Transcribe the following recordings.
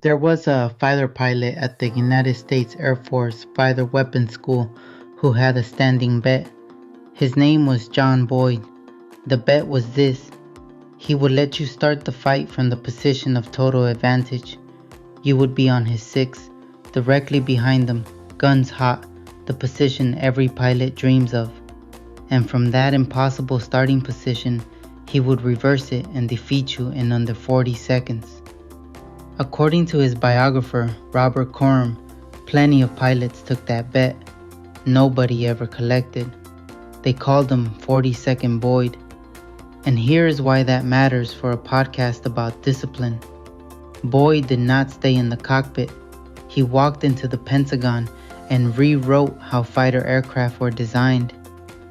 There was a fighter pilot at the United States Air Force Fighter Weapons School who had a standing bet. His name was John Boyd. The bet was this: he would let you start the fight from the position of total advantage. You would be on his six, directly behind him, guns hot, the position every pilot dreams of. And from that impossible starting position, he would reverse it and defeat you in under 40 seconds. According to his biographer, Robert Coram, plenty of pilots took that bet. Nobody ever collected. They called him 40-second Boyd. And here is why that matters for a podcast about discipline. Boyd did not stay in the cockpit. He walked into the Pentagon and rewrote how fighter aircraft were designed.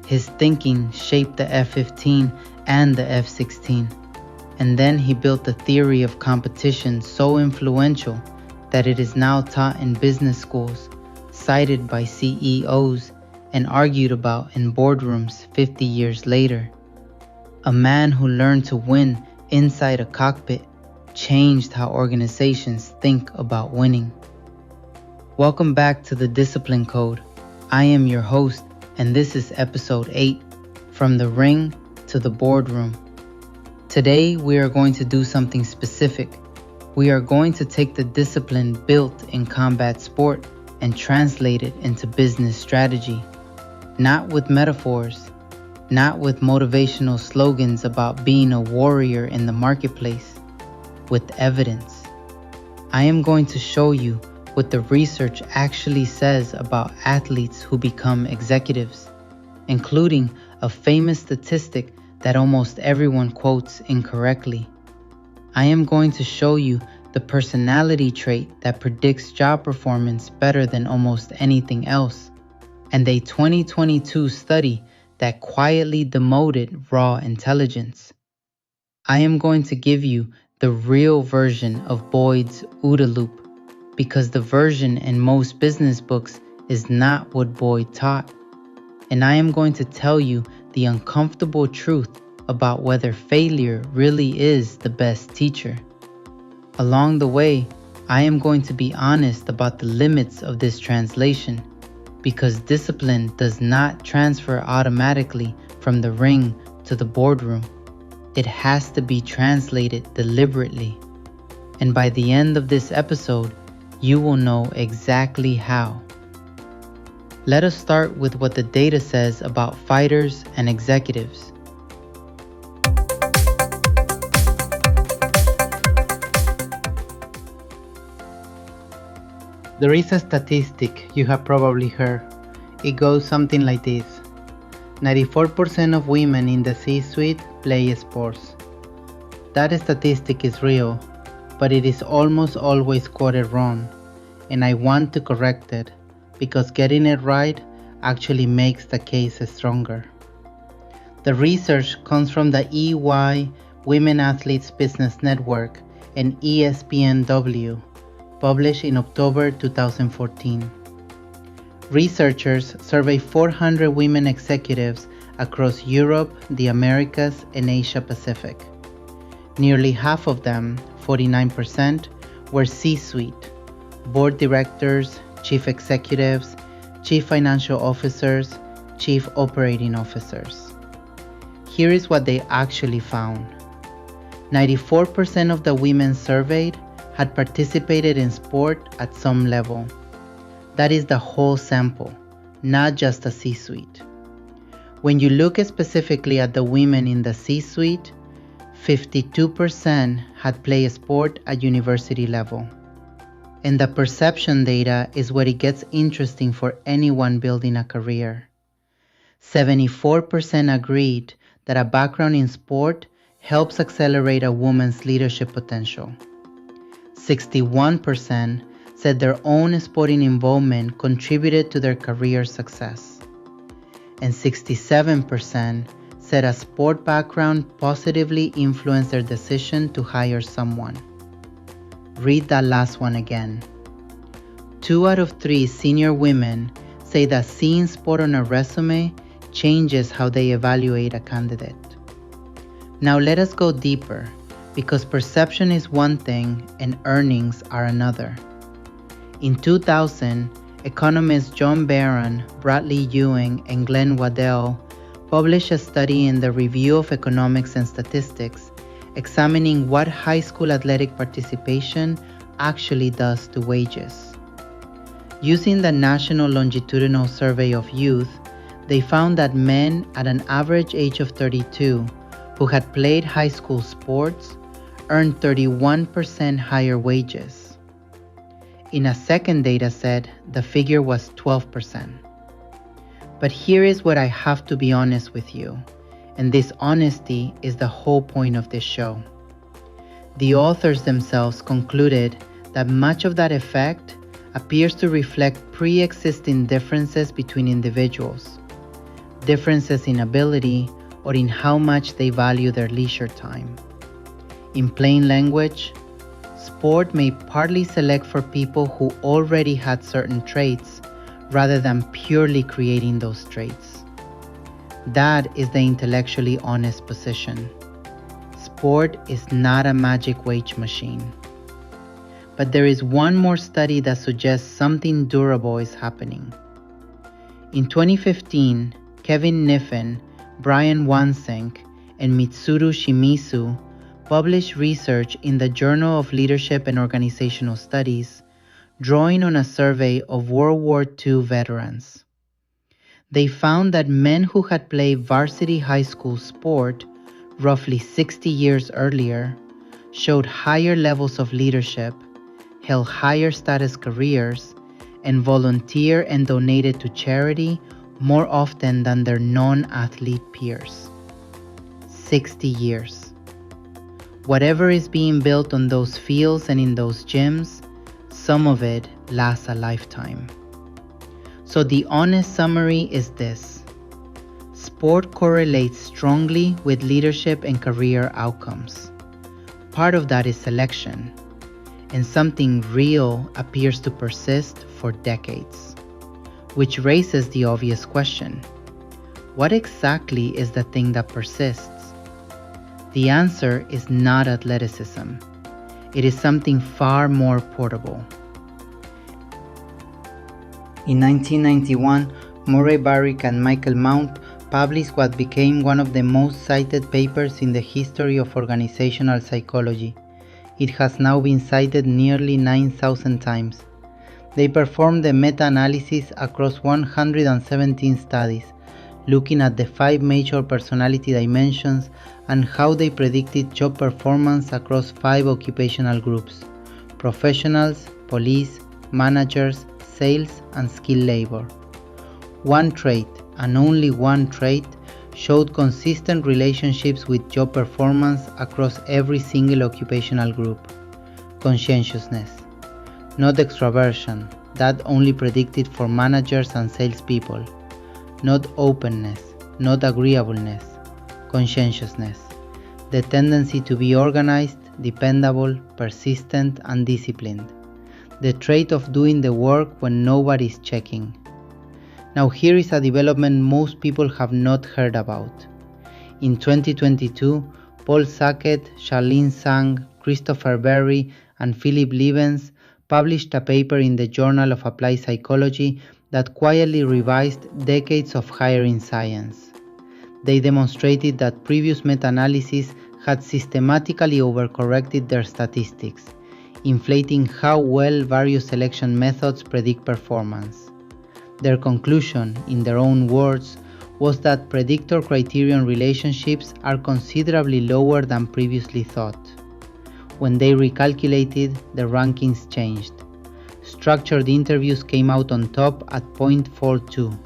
His thinking shaped the F-15 and the F-16. And then he built a theory of competition so influential that it is now taught in business schools, cited by CEOs, and argued about in boardrooms 50 years later. A man who learned to win inside a cockpit changed how organizations think about winning. Welcome back to the Discipline Code. I am your host, and this is episode 8, From the Ring to the Boardroom. Today, we are going to do something specific. We are going to take the discipline built in combat sport and translate it into business strategy. Not with metaphors, not with motivational slogans about being a warrior in the marketplace, with evidence. I am going to show you what the research actually says about athletes who become executives, including a famous statistic that almost everyone quotes incorrectly. I am going to show you the personality trait that predicts job performance better than almost anything else, and a 2022 study that quietly demoted raw intelligence. I am going to give you the real version of Boyd's OODA Loop, because the version in most business books is not what Boyd taught. And I am going to tell you the uncomfortable truth about whether failure really is the best teacher. Along the way, I am going to be honest about the limits of this translation, because discipline does not transfer automatically from the ring to the boardroom. It has to be translated deliberately. And by the end of this episode, you will know exactly how. Let us start with what the data says about fighters and executives. There is a statistic you have probably heard. It goes something like this: 94% of women in the C-suite play sports. That statistic is real, but it is almost always quoted wrong, and I want to correct it, because getting it right actually makes the case stronger. The research comes from the EY Women Athletes Business Network and ESPNW, published in October 2014. Researchers surveyed 400 women executives across Europe, the Americas, and Asia Pacific. Nearly half of them, 49%, were C-suite, board directors, chief executives, chief financial officers, chief operating officers. Here is what they actually found. 94% of the women surveyed had participated in sport at some level. That is the whole sample, not just a C-suite. When you look specifically at the women in the C-suite, 52% had played a sport at university level. And the perception data is where it gets interesting for anyone building a career. 74% agreed that a background in sport helps accelerate a woman's leadership potential. 61% said their own sporting involvement contributed to their career success. And 67% said a sport background positively influenced their decision to hire someone. Read that last one again. 2 out of 3 senior women say that seeing sport on a resume changes how they evaluate a candidate. Now let us go deeper, Because perception is one thing and earnings are another. In 2000, economists John Barron, Bradley Ewing, and Glenn Waddell published a study in the Review of Economics and Statistics examining what high school athletic participation actually does to wages. Using the National Longitudinal Survey of Youth, they found that men at an average age of 32 who had played high school sports earned 31% higher wages. In a second data set, the figure was 12%. But here is what I have to be honest with you, and this honesty is the whole point of this show. The authors themselves concluded that much of that effect appears to reflect pre-existing differences between individuals, differences in ability or in how much they value their leisure time. In plain language, sport may partly select for people who already had certain traits rather than purely creating those traits. That is the intellectually honest position. Sport is not a magic wage machine. But there is one more study that suggests something durable is happening. In 2015, Kevin Kniffen, Brian Wansink, and Mitsuru Shimizu published research in the Journal of Leadership and Organizational Studies, drawing on a survey of World War II veterans. They found that men who had played varsity high school sport roughly 60 years earlier showed higher levels of leadership, held higher status careers, and volunteered and donated to charity more often than their non-athlete peers. 60 years. Whatever is being built on those fields and in those gyms, some of it lasts a lifetime. So the honest summary is this: sport correlates strongly with leadership and career outcomes. Part of that is selection, and something real appears to persist for decades. Which raises the obvious question: what exactly is the thing that persists? The answer is not athleticism. It is something far more portable. In 1991, Murray Barrick and Michael Mount published what became one of the most cited papers in the history of organizational psychology. It has now been cited nearly 9,000 times. They performed a meta-analysis across 117 studies, looking at the 5 major personality dimensions and how they predicted job performance across 5 occupational groups: professionals, police, managers, sales, and skilled labor. One trait, and only one trait, showed consistent relationships with job performance across every single occupational group: conscientiousness. Not extraversion, that only predicted for managers and salespeople. Not openness, not agreeableness, conscientiousness. The tendency to be organized, dependable, persistent, and disciplined. The trait of doing the work when nobody is checking. Now here is a development most people have not heard about. In 2022, Paul Sackett, Charlene Sang, Christopher Berry, and Philip Levens published a paper in the Journal of Applied Psychology that quietly revised decades of hiring science. They demonstrated that previous meta-analyses had systematically overcorrected their statistics, inflating how well various selection methods predict performance. Their conclusion, in their own words, was that predictor criterion relationships are considerably lower than previously thought. When they recalculated, the rankings changed. Structured interviews came out on top at 0.42,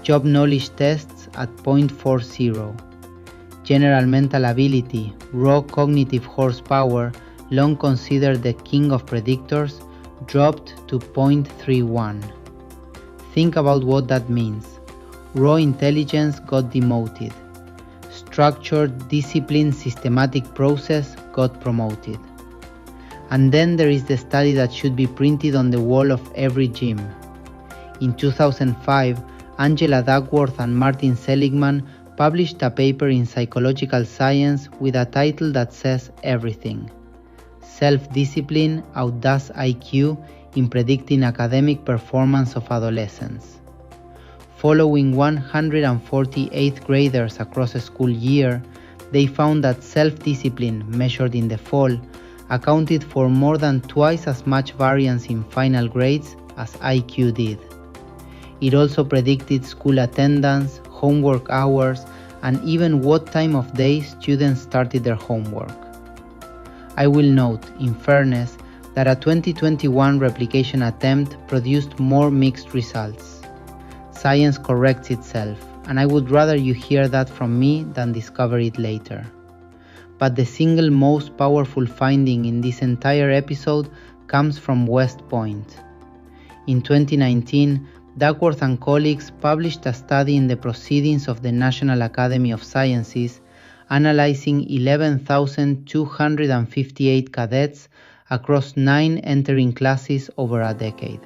job knowledge tests at 0.40. General mental ability, raw cognitive horsepower, long considered the king of predictors, dropped to 0.31. Think about what that means. Raw intelligence got demoted. Structured, disciplined, systematic process got promoted. And then there is the study that should be printed on the wall of every gym. In 2005, Angela Duckworth and Martin Seligman published a paper in Psychological Science with a title that says everything: Self-Discipline Outdoes IQ in Predicting Academic Performance of Adolescents. Following 140 eighth graders across a school year, they found that self-discipline measured in the fall accounted for more than twice as much variance in final grades as IQ did. It also predicted school attendance, homework hours, and even what time of day students started their homework. I will note, in fairness, that a 2021 replication attempt produced more mixed results. Science corrects itself, and I would rather you hear that from me than discover it later. But the single most powerful finding in this entire episode comes from West Point. In 2019, Duckworth and colleagues published a study in the Proceedings of the National Academy of Sciences analyzing 11,258 cadets across 9 entering classes over a decade.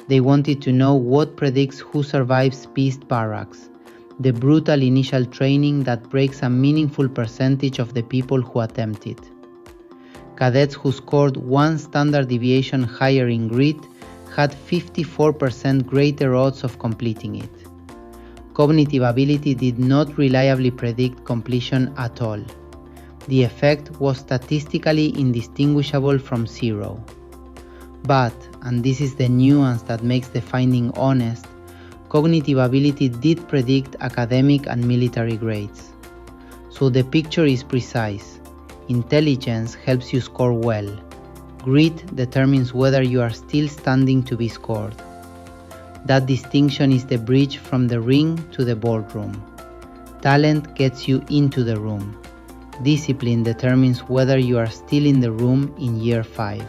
They wanted to know what predicts who survives Beast Barracks, the brutal initial training that breaks a meaningful percentage of the people who attempt it. Cadets who scored 1 standard deviation higher in grit had 54% greater odds of completing it. Cognitive ability did not reliably predict completion at all. The effect was statistically indistinguishable from zero. But, and this is the nuance that makes the finding honest, cognitive ability did predict academic and military grades. So the picture is precise. Intelligence helps you score well. Grit determines whether you are still standing to be scored. That distinction is the bridge from the ring to the boardroom. Talent gets you into the room. Discipline determines whether you are still in the room in year 5.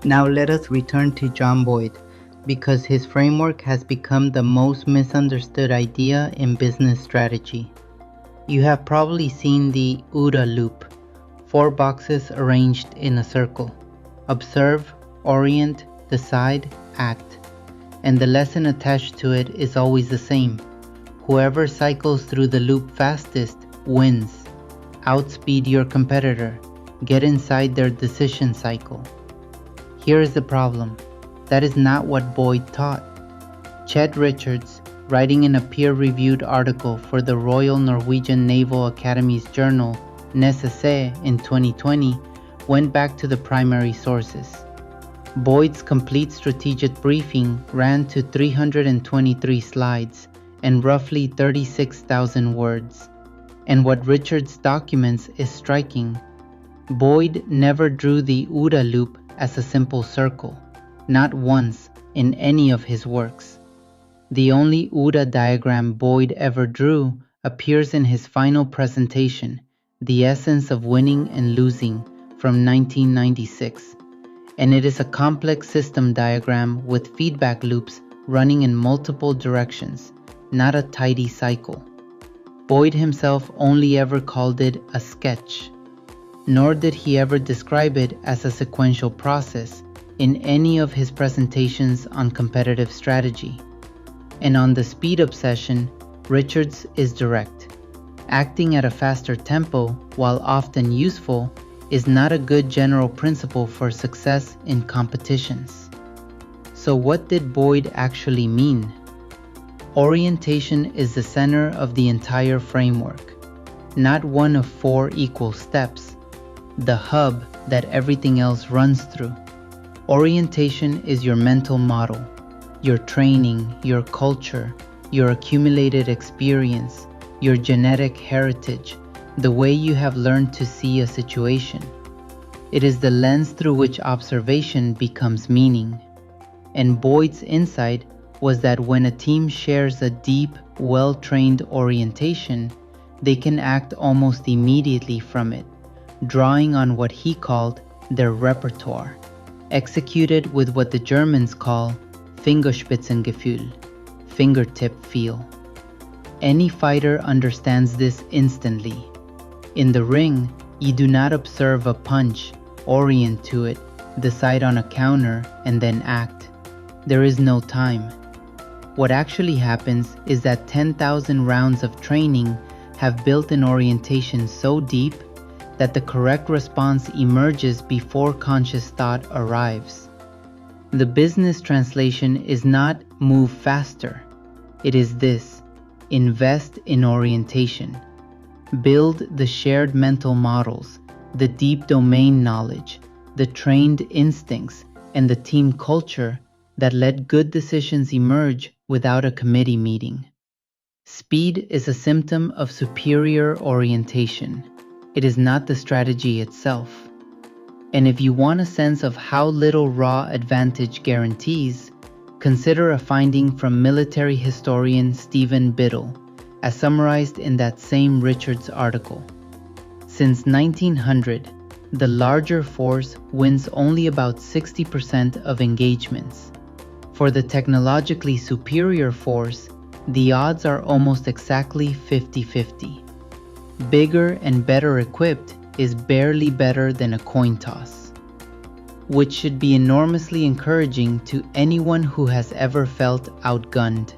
Now let us return to John Boyd, because his framework has become the most misunderstood idea in business strategy. You have probably seen the OODA Loop, 4 boxes arranged in a circle: observe, orient, decide, act. And the lesson attached to it is always the same. Whoever cycles through the loop fastest wins. Outspeed your competitor. Get inside their decision cycle. Here is the problem. That is not what Boyd taught. Chet Richards, writing in a peer-reviewed article for the Royal Norwegian Naval Academy's journal, Necesse, in 2020, went back to the primary sources. Boyd's complete strategic briefing ran to 323 slides and roughly 36,000 words. And what Richards documents is striking. Boyd never drew the OODA loop as a simple circle, not once in any of his works. The only OODA diagram Boyd ever drew appears in his final presentation, The Essence of Winning and Losing, from 1996, and it is a complex system diagram with feedback loops running in multiple directions, not a tidy cycle. Boyd himself only ever called it a sketch, nor did he ever describe it as a sequential process in any of his presentations on competitive strategy. And on the speed obsession, Richards is direct. Acting at a faster tempo, while often useful, is not a good general principle for success in competitions. So what did Boyd actually mean? Orientation is the center of the entire framework, not one of 4 equal steps, the hub that everything else runs through. Orientation is your mental model, your training, your culture, your accumulated experience, your genetic heritage, the way you have learned to see a situation. It is the lens through which observation becomes meaning. And Boyd's insight was that when a team shares a deep, well-trained orientation, they can act almost immediately from it, drawing on what he called their repertoire, executed with what the Germans call Fingerspitzengefühl, fingertip feel. Any fighter understands this instantly. In the ring, you do not observe a punch, orient to it, decide on a counter, and then act. There is no time. What actually happens is that 10,000 rounds of training have built an orientation so deep that the correct response emerges before conscious thought arrives. The business translation is not move faster. It is this: invest in orientation. Build the shared mental models, the deep domain knowledge, the trained instincts, and the team culture that let good decisions emerge without a committee meeting. Speed is a symptom of superior orientation. It is not the strategy itself. And if you want a sense of how little raw advantage guarantees, consider a finding from military historian Stephen Biddle, as summarized in that same Richards article. Since 1900, the larger force wins only about 60% of engagements. For the technologically superior force, the odds are almost exactly 50-50. Bigger and better equipped is barely better than a coin toss, which should be enormously encouraging to anyone who has ever felt outgunned.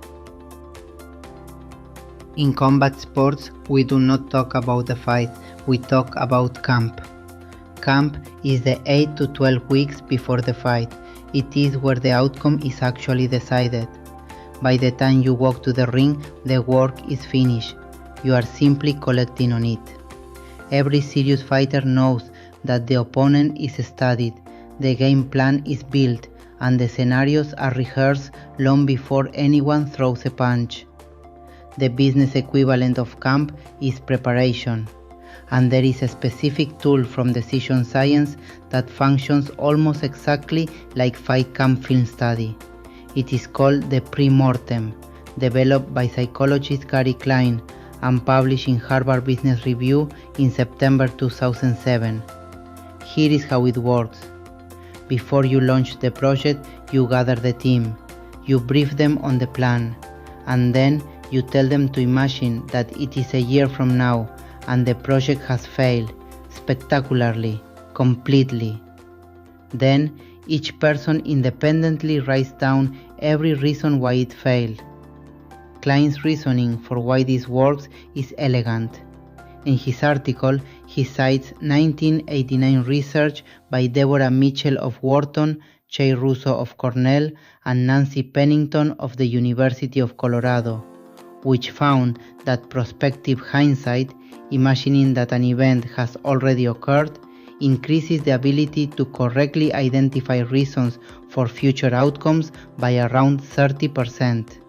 In combat sports, we do not talk about the fight, we talk about camp. Camp is the 8 to 12 weeks before the fight. It is where the outcome is actually decided. By the time you walk to the ring, the work is finished. You are simply collecting on it. Every serious fighter knows that the opponent is studied, the game plan is built, and the scenarios are rehearsed long before anyone throws a punch. The business equivalent of camp is preparation, and there is a specific tool from decision science that functions almost exactly like fight camp film study. It is called the pre-mortem, developed by psychologist Gary Klein and published in Harvard Business Review in September 2007. Here is how it works. Before you launch the project, you gather the team, you brief them on the plan, and then you tell them to imagine that it is a year from now and the project has failed spectacularly, completely. Then each person independently writes down every reason why it failed. Klein's reasoning for why this works is elegant. In his article, he cites 1989 research by Deborah Mitchell of Wharton, Jay Russo of Cornell, and Nancy Pennington of the University of Colorado, which found that prospective hindsight, imagining that an event has already occurred, increases the ability to correctly identify reasons for future outcomes by around 30%.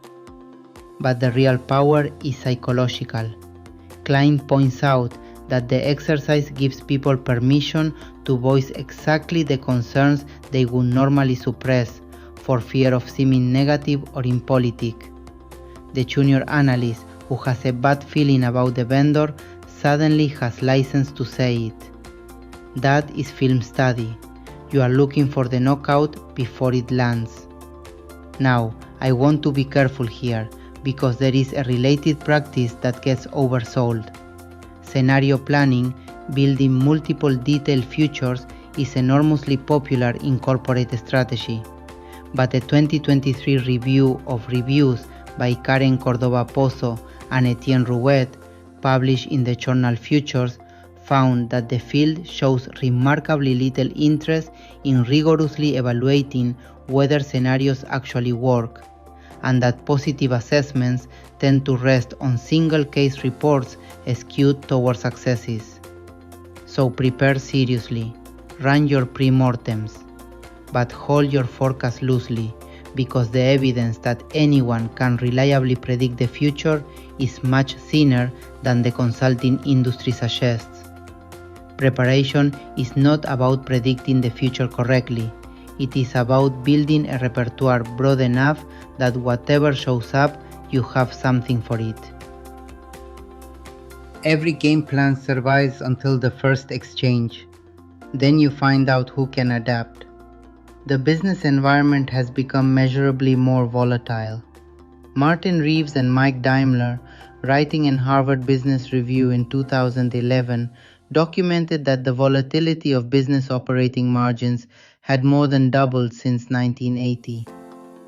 But the real power is psychological. Klein points out that the exercise gives people permission to voice exactly the concerns they would normally suppress for fear of seeming negative or impolitic. The junior analyst who has a bad feeling about the vendor suddenly has license to say it. That is film study. You are looking for the knockout before it lands. Now, I want to be careful here, because there is a related practice that gets oversold. Scenario planning, building multiple detailed futures, is enormously popular in corporate strategy. But a 2023 review of reviews by Karen Cordova Pozo and Etienne Rouet, published in the journal Futures, found that the field shows remarkably little interest in rigorously evaluating whether scenarios actually work, and that positive assessments tend to rest on single case reports skewed towards successes. So prepare seriously, run your pre-mortems, but hold your forecast loosely, because the evidence that anyone can reliably predict the future is much thinner than the consulting industry suggests. Preparation is not about predicting the future correctly. It is about building a repertoire broad enough that whatever shows up, you have something for it. Every game plan survives until the first exchange. Then you find out who can adapt. The business environment has become measurably more volatile. Martin Reeves and Mike Daimler, writing in Harvard Business Review in 2011, documented that the volatility of business operating margins had more than doubled since 1980.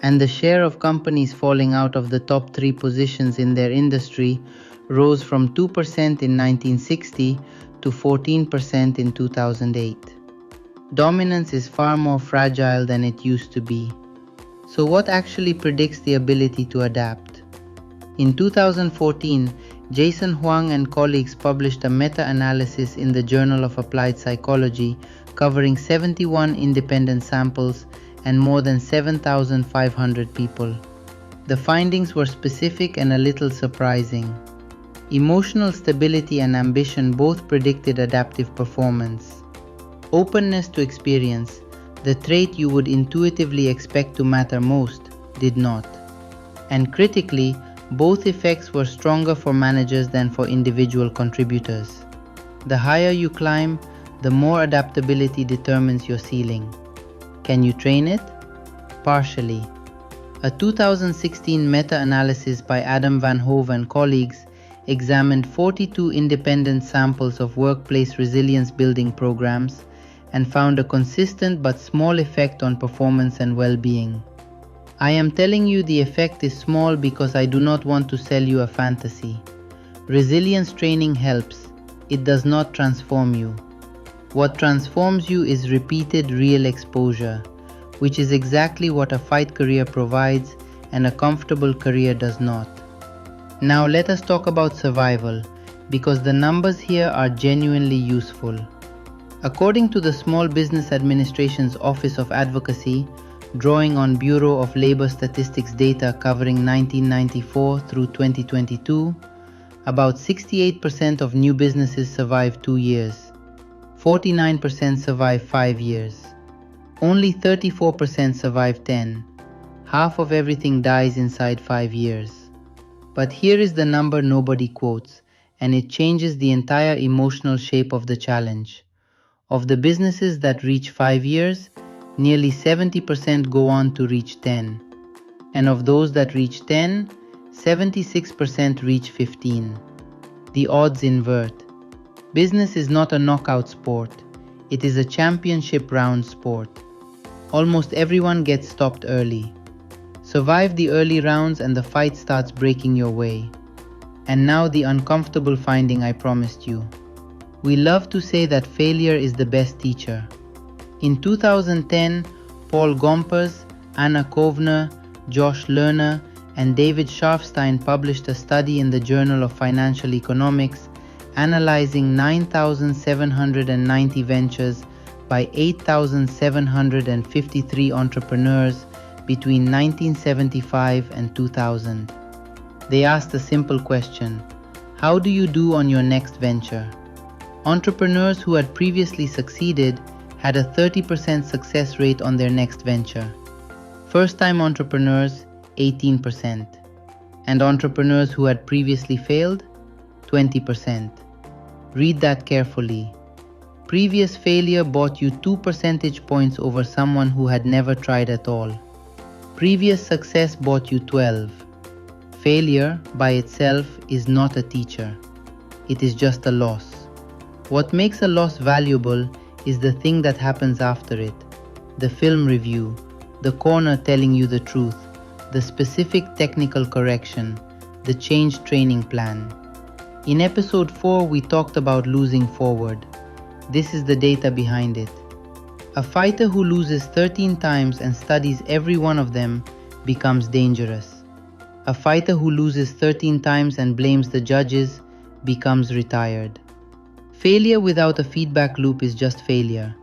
and the share of companies falling out of the top 3 positions in their industry rose from 2% in 1960 to 14% in 2008. Dominance is far more fragile than it used to be. So what actually predicts the ability to adapt? In 2014, Jason Huang and colleagues published a meta-analysis in the Journal of Applied Psychology covering 71 independent samples and more than 7,500 people. The findings were specific and a little surprising. Emotional stability and ambition both predicted adaptive performance. Openness to experience, the trait you would intuitively expect to matter most, did not. And critically, both effects were stronger for managers than for individual contributors. The higher you climb, the more adaptability determines your ceiling. Can you train it? Partially. A 2016 meta-analysis by Adam Van Hove and colleagues examined 42 independent samples of workplace resilience building programs and found a consistent but small effect on performance and well-being. I am telling you the effect is small because I do not want to sell you a fantasy. Resilience training helps. It does not transform you. What transforms you is repeated real exposure, which is exactly what a fight career provides and a comfortable career does not. Now let us talk about survival, because the numbers here are genuinely useful. According to the Small Business Administration's Office of Advocacy, drawing on Bureau of Labor Statistics data covering 1994 through 2022, about 68% of new businesses survive 2 years. 49% survive 5 years. Only 34% survive 10. Half of everything dies inside 5 years. But here is the number nobody quotes, and it changes the entire emotional shape of the challenge. Of the businesses that reach 5 years, nearly 70% go on to reach 10. And of those that reach 10, 76% reach 15. The odds invert. Business is not a knockout sport. It is a championship round sport. Almost everyone gets stopped early. Survive the early rounds and the fight starts breaking your way. And now the uncomfortable finding I promised you. We love to say that failure is the best teacher. In 2010, Paul Gompers, Anna Kovner, Josh Lerner, and David Scharfstein published a study in the Journal of Financial Economics analyzing 9,790 ventures by 8,753 entrepreneurs between 1975 and 2000. They asked a simple question: how do you do on your next venture? Entrepreneurs who had previously succeeded had a 30% success rate on their next venture. First-time entrepreneurs, 18%. And entrepreneurs who had previously failed, 20%. Read that carefully. Previous failure bought you 2 percentage points over someone who had never tried at all. Previous success bought you 12. Failure, by itself, is not a teacher. It is just a loss. What makes a loss valuable is the thing that happens after it. The film review, the corner telling you the truth, the specific technical correction, the changed training plan. In episode 4, we talked about losing forward. This is the data behind it. A fighter who loses 13 times and studies every one of them becomes dangerous. A fighter who loses 13 times and blames the judges becomes retired. Failure without a feedback loop is just failure.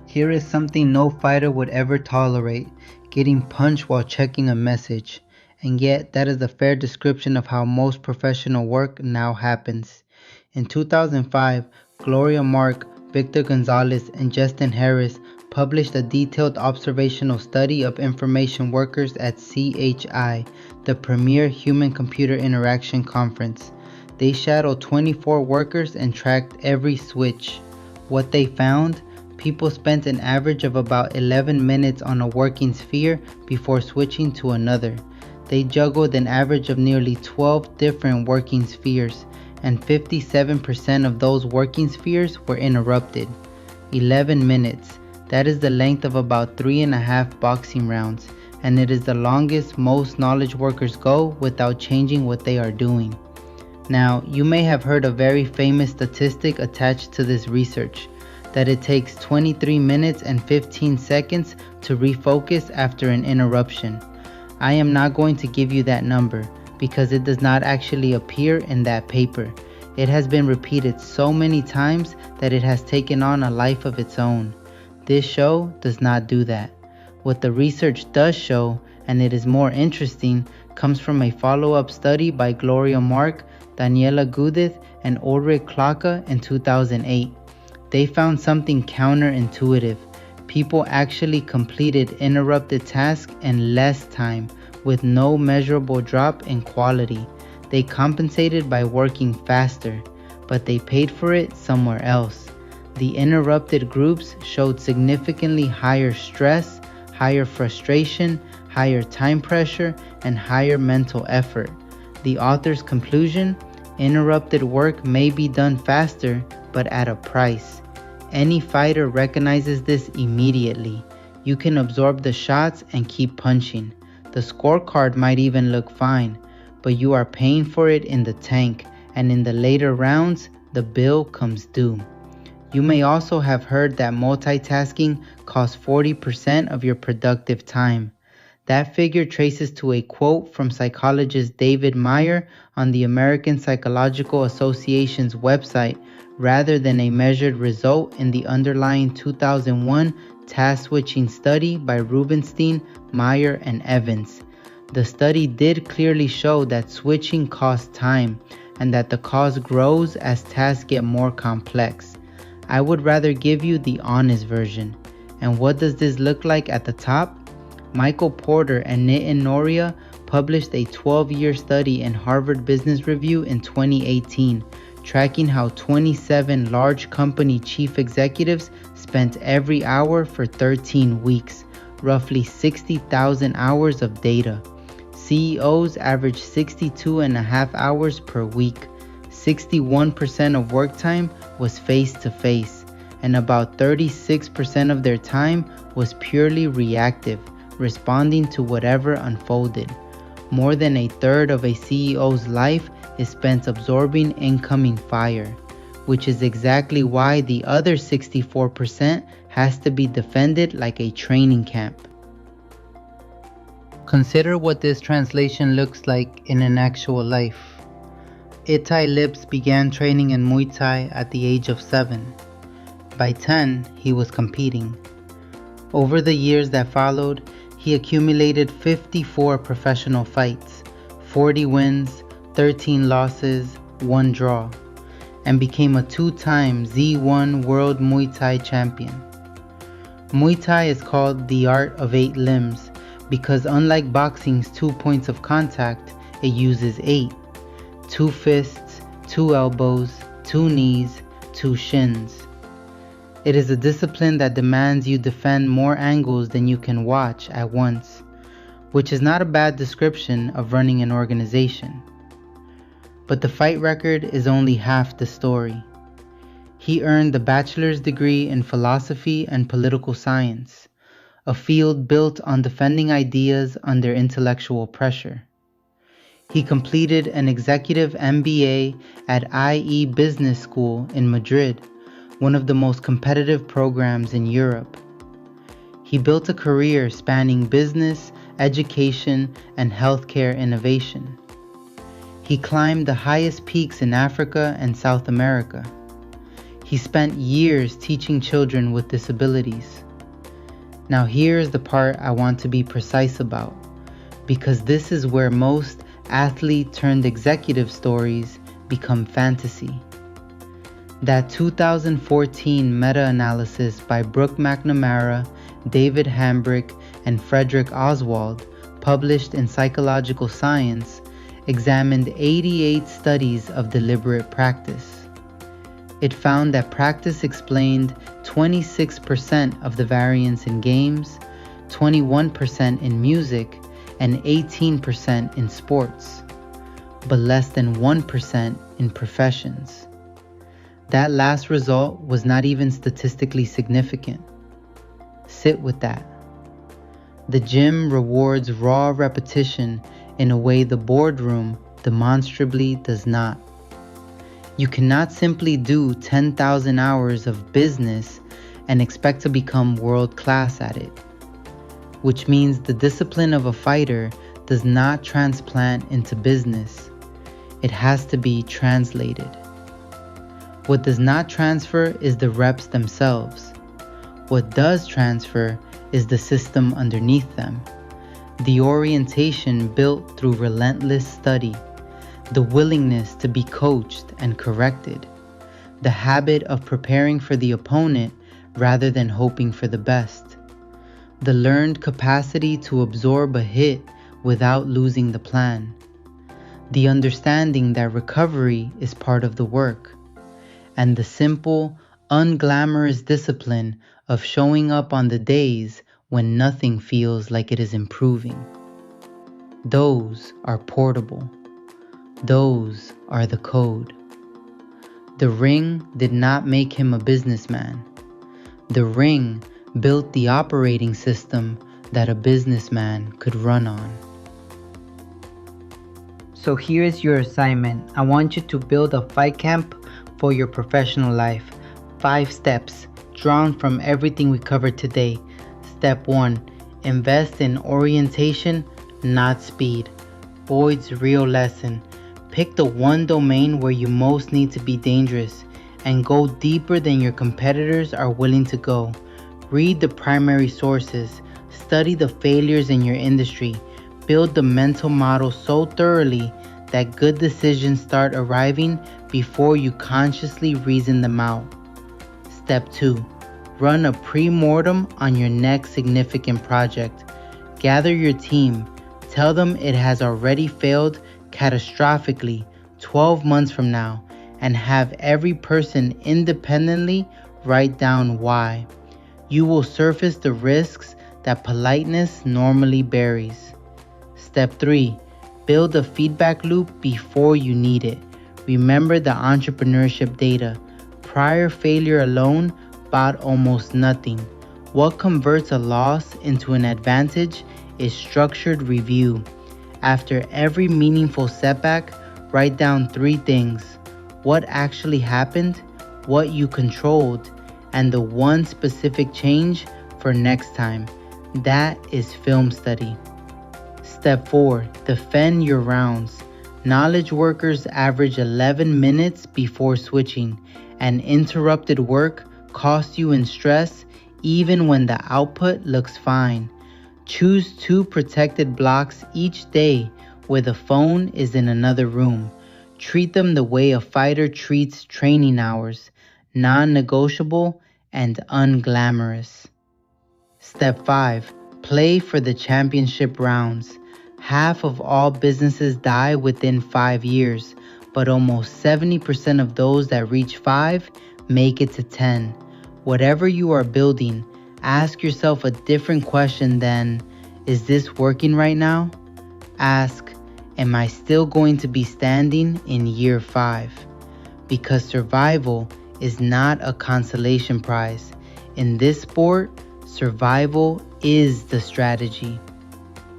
Here is something no fighter would ever tolerate: getting punched while checking a message. And yet, that is a fair description of how most professional work now happens. In 2005, Gloria Mark, Victor Gonzalez, and Justin Harris published a detailed observational study of information workers at CHI, the premier human-computer interaction conference. They shadowed 24 workers and tracked every switch. What they found? People spent an average of about 11 minutes on a working sphere before switching to another. They juggled an average of nearly 12 different working spheres, and 57% of those working spheres were interrupted. 11 minutes. That is the length of about 3.5 boxing rounds, and it is the longest most knowledge workers go without changing what they are doing. Now, you may have heard a very famous statistic attached to this research, that it takes 23 minutes and 15 seconds to refocus after an interruption. I am not going to give you that number because it does not actually appear in that paper. It has been repeated so many times that it has taken on a life of its own. This show does not do that. What the research does show, and it is more interesting, comes from a follow-up study by Gloria Mark, Daniela Gudith, and Ulrich Klocke in 2008. They found something counterintuitive. People actually completed interrupted tasks in less time, with no measurable drop in quality. They compensated by working faster, but they paid for it somewhere else. The interrupted groups showed significantly higher stress, higher frustration, higher time pressure, and higher mental effort. The author's conclusion: interrupted work may be done faster, but at a price. Any fighter recognizes this immediately. You can absorb the shots and keep punching. The scorecard might even look fine, but you are paying for it in the tank, and in the later rounds, the bill comes due. You may also have heard that multitasking costs 40% of your productive time. That figure traces to a quote from psychologist David Meyer on the American Psychological Association's website, rather than a measured result in the underlying 2001 task-switching study by Rubenstein, Meyer, and Evans. The study did clearly show that switching costs time, and that the cost grows as tasks get more complex. I would rather give you the honest version. And what does this look like at the top? Michael Porter and Nitin Noria published a 12-year study in Harvard Business Review in 2018, tracking how 27 large company chief executives spent every hour for 13 weeks, roughly 60,000 hours of data. CEOs averaged 62.5 hours per week. 61% of work time was face-to-face, and about 36% of their time was purely reactive, responding to whatever unfolded. More than a third of a CEO's life is spent absorbing incoming fire, which is exactly why the other 64% has to be defended like a training camp. Consider what this translation looks like in an actual life. Itai Liptz began training in Muay Thai at the age of 7. By 10, he was competing. Over the years that followed, he accumulated 54 professional fights, 40 wins, 13 losses, 1 draw, and became a 2-time Z1 World Muay Thai champion. Muay Thai is called the art of 8 limbs because unlike boxing's 2 points of contact, it uses 8. 2 fists, 2 elbows, 2 knees, 2 shins. It is a discipline that demands you defend more angles than you can watch at once, which is not a bad description of running an organization. But the fight record is only half the story. He earned the bachelor's degree in philosophy and political science, a field built on defending ideas under intellectual pressure. He completed an executive MBA at IE Business School in Madrid, one of the most competitive programs in Europe. He built a career spanning business, education, and healthcare innovation. He climbed the highest peaks in Africa and South America. He spent years teaching children with disabilities. Now here's the part I want to be precise about, because this is where most athlete-turned-executive stories become fantasy. That 2014 meta-analysis by Brooke McNamara, David Hambrick, and Frederick Oswald, published in Psychological Science, examined 88 studies of deliberate practice. It found that practice explained 26% of the variance in games, 21% in music, and 18% in sports, but less than 1% in professions. That last result was not even statistically significant. Sit with that. The gym rewards raw repetition in a way the boardroom demonstrably does not. You cannot simply do 10,000 hours of business and expect to become world class at it, which means the discipline of a fighter does not transplant into business. It has to be translated. What does not transfer is the reps themselves. What does transfer is the system underneath them, the orientation built through relentless study, the willingness to be coached and corrected, the habit of preparing for the opponent rather than hoping for the best, the learned capacity to absorb a hit without losing the plan, the understanding that recovery is part of the work, and the simple, unglamorous discipline of showing up on the days when nothing feels like it is improving. Those are portable. Those are the code. The ring did not make him a businessman. The ring built the operating system that a businessman could run on. So here is your assignment. I want you to build a fight camp for your professional life. 5 steps drawn from everything we covered today. Step 1. Invest in orientation, not speed. Boyd's real lesson. Pick the one domain where you most need to be dangerous and go deeper than your competitors are willing to go. Read the primary sources. Study the failures in your industry. Build the mental model so thoroughly that good decisions start arriving before you consciously reason them out. Step 2. Run a pre-mortem on your next significant project. Gather your team. Tell them it has already failed catastrophically 12 months from now, and have every person independently write down why. You will surface the risks that politeness normally buries. Step 3. Build a feedback loop before you need it. Remember the entrepreneurship data. Prior failure alone bought almost nothing. What converts a loss into an advantage is structured review. After every meaningful setback, write down 3 things: what actually happened, what you controlled, and the one specific change for next time. That is film study. Step 4. Defend your rounds. Knowledge workers average 11 minutes before switching, and interrupted work costs you in stress even when the output looks fine. Choose 2 protected blocks each day where the phone is in another room. Treat them the way a fighter treats training hours, non-negotiable and unglamorous. Step 5. Play for the championship rounds. Half of all businesses die within 5 years, but almost 70% of those that reach 5 make it to 10. Whatever you are building, ask yourself a different question than, is this working right now? Ask, am I still going to be standing in year 5? Because survival is not a consolation prize. In this sport, survival is the strategy.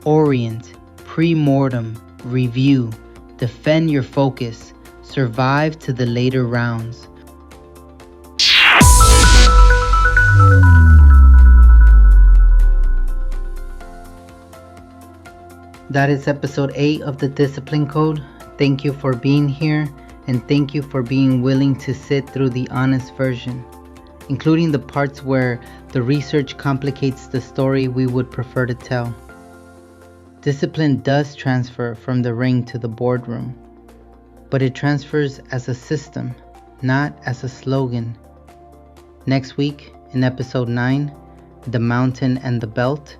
Orient, pre-mortem, review, defend your focus, survive to the later rounds. That is episode 8 of the Discipline Code. Thank you for being here, and thank you for being willing to sit through the honest version, including the parts where the research complicates the story we would prefer to tell. Discipline does transfer from the ring to the boardroom, but it transfers as a system, not as a slogan. Next week, in episode 9, The Mountain and the Belt,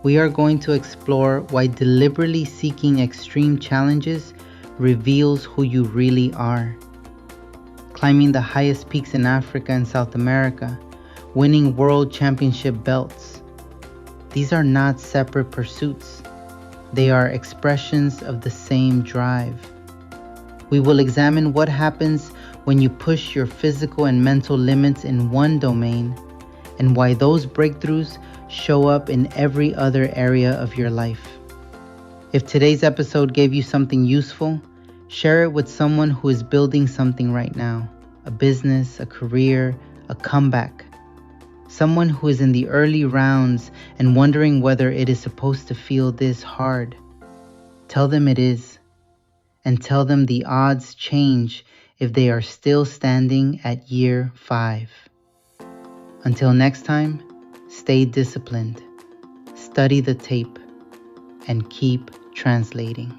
we are going to explore why deliberately seeking extreme challenges reveals who you really are. Climbing the highest peaks in Africa and South America, winning world championship belts. These are not separate pursuits. They are expressions of the same drive. We will examine what happens when you push your physical and mental limits in one domain and why those breakthroughs show up in every other area of your life. If today's episode gave you something useful, share it with someone who is building something right now, a business, a career, a comeback. Someone who is in the early rounds and wondering whether it is supposed to feel this hard. Tell them it is, and tell them the odds change if they are still standing at year 5. Until next time, stay disciplined, study the tape, and keep translating.